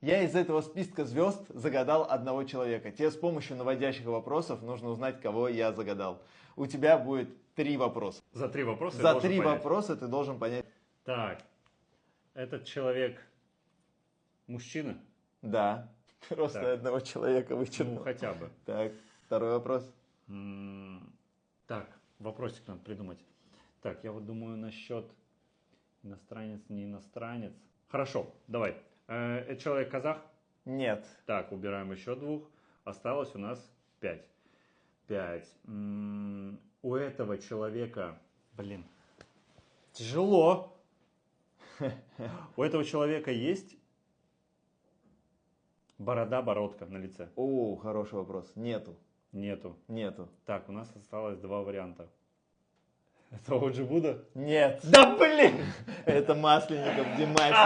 Я из этого списка звезд загадал одного человека. Тебе с помощью наводящих вопросов нужно узнать, кого я загадал. У тебя будет 3 вопроса. За 3 вопроса я За должен 3 понять. вопроса ты должен понять. Так, этот человек мужчина? Да. Просто Так. одного человека вычеркнул. Ну, хотя бы. Так, второй вопрос. Так, вопросик надо придумать. Так, я вот думаю насчет иностранец, не иностранец. Хорошо, давай. Это человек казах? Нет. Так, убираем еще 2. Осталось у нас 5. 5. У этого человека... Блин, тяжело. У этого человека есть борода-бородка на лице? О, хороший вопрос. Нету. Нету. Нету. Так, у нас осталось 2 варианта. Это Оджи Буда? Нет. Да блин! Это Масленников Димасик.